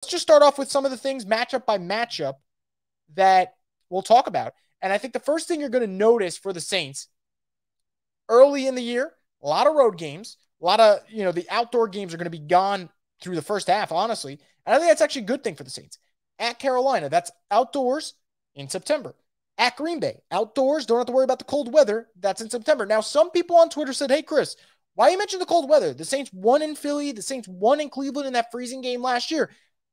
let's just start off with some of the things matchup by matchup that we'll talk about. And I think the first thing you're going to notice for the Saints early in the year, a lot of road games, a lot of, the outdoor games are going to be gone through the first half, honestly. And I think that's actually a good thing for the Saints. At Carolina, that's outdoors in September. At Green Bay, outdoors, don't have to worry about the cold weather. That's in September. Now, some people on Twitter said, hey, Chris, why you mention the cold weather? The Saints won in Philly. The Saints won in Cleveland in that freezing game last year.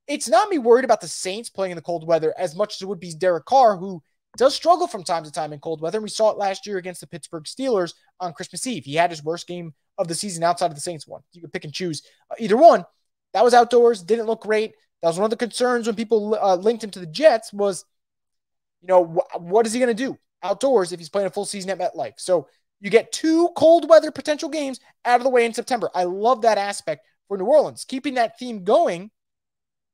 It's not me worried about the Saints playing in the cold weather as much as it would be Derek Carr, who does struggle from time to time in cold weather. And we saw it last year against the Pittsburgh Steelers on Christmas Eve. He had his worst game of the season outside of the Saints one. You could pick and choose either one. That was outdoors. Didn't look great. That was one of the concerns when people linked him to the Jets was, what is he going to do outdoors if he's playing a full season at MetLife? So you get 2 cold weather potential games out of the way in September. I love that aspect for New Orleans. Keeping that theme going,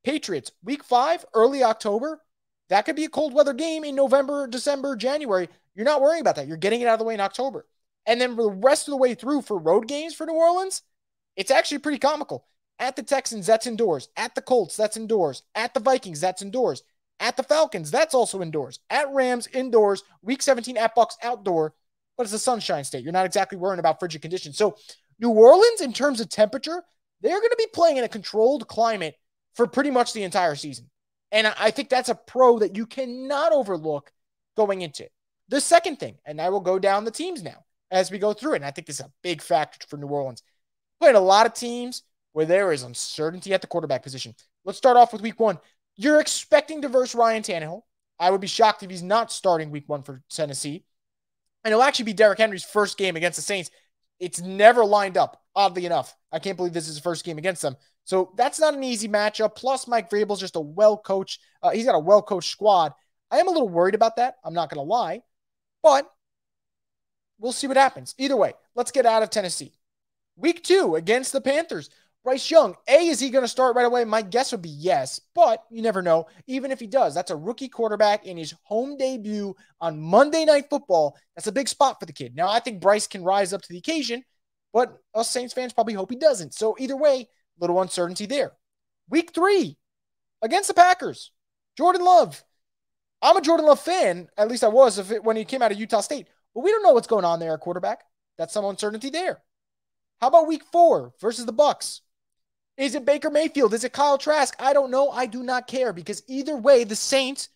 Patriots, week 5, early October, that could be a cold weather game in November, December, January. You're not worrying about that. You're getting it out of the way in October. And then for the rest of the way through for road games for New Orleans, it's actually pretty comical. At the Texans, that's indoors. At the Colts, that's indoors. At the Vikings, that's indoors. At the Falcons, that's also indoors. At Rams, indoors. Week 17 at Bucs, outdoor. But it's a sunshine state. You're not exactly worrying about frigid conditions. So New Orleans, in terms of temperature, they're going to be playing in a controlled climate for pretty much the entire season. And I think that's a pro that you cannot overlook going into it. The second thing, and I will go down the teams now as we go through it, and I think this is a big factor for New Orleans. Playing a lot of teams where there is uncertainty at the quarterback position. Let's start off with week 1. You're expecting to verse Ryan Tannehill. I would be shocked if he's not starting week 1 for Tennessee. And it'll actually be Derrick Henry's first game against the Saints. It's never lined up, oddly enough. I can't believe this is his first game against them. So that's not an easy matchup. Plus, Mike Vrabel's just a well-coached. He's got a well-coached squad. I am a little worried about that. I'm not going to lie. But we'll see what happens. Either way, let's get out of Tennessee. Week 2 against the Panthers. Bryce Young, is he going to start right away? My guess would be yes, but you never know. Even if he does, that's a rookie quarterback in his home debut on Monday Night Football. That's a big spot for the kid. Now, I think Bryce can rise up to the occasion, but us Saints fans probably hope he doesn't. So either way, little uncertainty there. Week 3 against the Packers. Jordan Love. I'm a Jordan Love fan. At least I was when he came out of Utah State. But we don't know what's going on there at quarterback. That's some uncertainty there. How about week 4 versus the Bucs? Is it Baker Mayfield? Is it Kyle Trask? I don't know. I do not care because either way, the Saints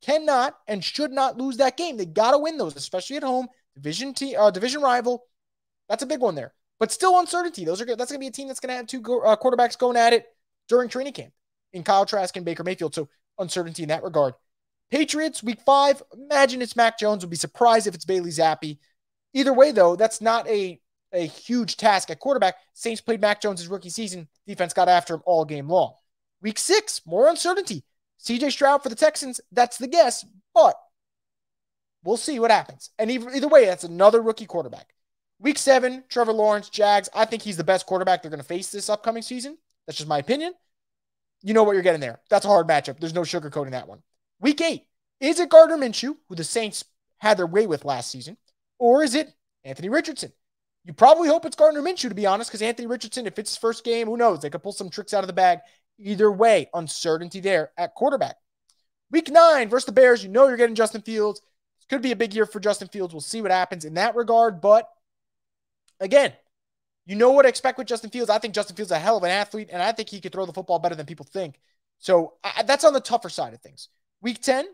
cannot and should not lose that game. They got to win those, especially at home. Division rival. That's a big one there. But still uncertainty. That's going to be a team that's going to have 2 quarterbacks going at it during training camp in Kyle Trask and Baker Mayfield. So uncertainty in that regard. Patriots, week 5. Imagine it's Mac Jones. Would be surprised if it's Bailey Zappi. Either way, though, that's not a huge task at quarterback. Saints played Mac Jones' rookie season. Defense got after him all game long. Week 6, more uncertainty. CJ Stroud for the Texans, that's the guess, but we'll see what happens. And either way, that's another rookie quarterback. Week 7, Trevor Lawrence, Jags. I think he's the best quarterback they're going to face this upcoming season. That's just my opinion. You know what you're getting there. That's a hard matchup. There's no sugarcoating that one. Week 8, is it Gardner Minshew, who the Saints had their way with last season, or is it Anthony Richardson? You probably hope it's Gardner Minshew, to be honest, because Anthony Richardson, if it's his first game, who knows? They could pull some tricks out of the bag. Either way, uncertainty there at quarterback. Week 9 versus the Bears, you know you're getting Justin Fields. This could be a big year for Justin Fields. We'll see what happens in that regard. But, again, you know what to expect with Justin Fields. I think Justin Fields is a hell of an athlete, and I think he could throw the football better than people think. So that's on the tougher side of things. Week 10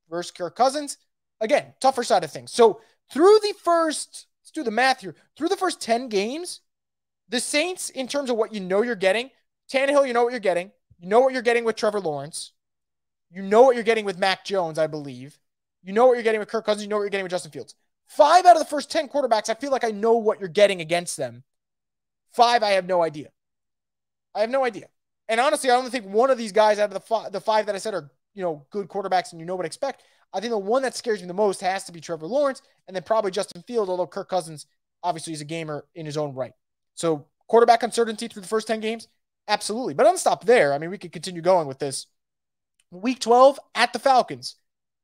versus Kirk Cousins. Again, tougher side of things. So through the first... Let's do the math here. Through the first 10 games, the Saints, in terms of what you know you're getting, Tannehill, you know what you're getting. You know what you're getting with Trevor Lawrence. You know what you're getting with Mac Jones, I believe. You know what you're getting with Kirk Cousins. You know what you're getting with Justin Fields. 5 out of the first 10 quarterbacks, I feel like I know what you're getting against them. 5, I have no idea. And honestly, I don't think one of these guys out of the five that I said are, good quarterbacks and you know what to expect. I think the one that scares me the most has to be Trevor Lawrence and then probably Justin Fields, although Kirk Cousins obviously is a gamer in his own right. So quarterback uncertainty through the first 10 games? Absolutely. But don't stop there. I mean, we could continue going with this. Week 12 at the Falcons.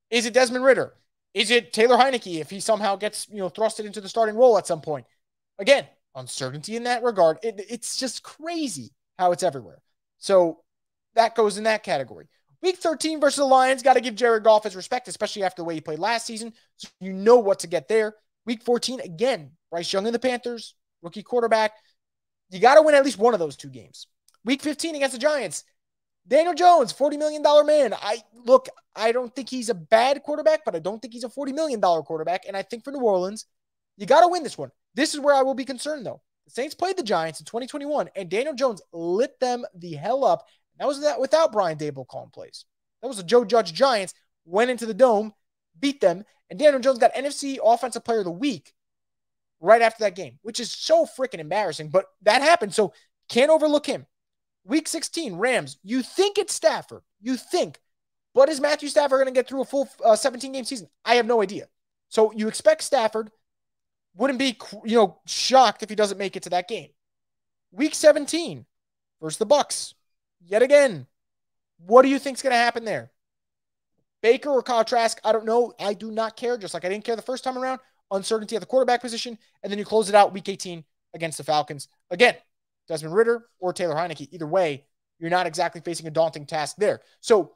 Is it Desmond Ridder? Is it Taylor Heineke if he somehow gets, thrusted into the starting role at some point? Again, uncertainty in that regard. It's just crazy how it's everywhere. So that goes in that category. Week 13 versus the Lions, got to give Jared Goff his respect, especially after the way he played last season. So you know what to get there. Week 14, again, Bryce Young and the Panthers, rookie quarterback. You got to win at least one of those two games. Week 15 against the Giants, Daniel Jones, $40 million man. I don't think he's a bad quarterback, but I don't think he's a $40 million quarterback. And I think for New Orleans, you got to win this one. This is where I will be concerned, though. The Saints played the Giants in 2021, and Daniel Jones lit them the hell up. That was without Brian Daboll calling plays. That was the Joe Judge Giants, went into the Dome, beat them, and Daniel Jones got NFC Offensive Player of the Week right after that game, which is so freaking embarrassing. But that happened, so can't overlook him. Week 16, Rams. You think it's Stafford. You think. But is Matthew Stafford going to get through a full 17-game season? I have no idea. So you expect Stafford. Wouldn't be, shocked if he doesn't make it to that game. Week 17 versus the Bucs. Yet again, what do you think is going to happen there? Baker or Kyle Trask? I don't know. I do not care. Just like I didn't care the first time around. Uncertainty at the quarterback position. And then you close it out week 18 against the Falcons. Again, Desmond Ridder or Taylor Heinicke. Either way, you're not exactly facing a daunting task there. So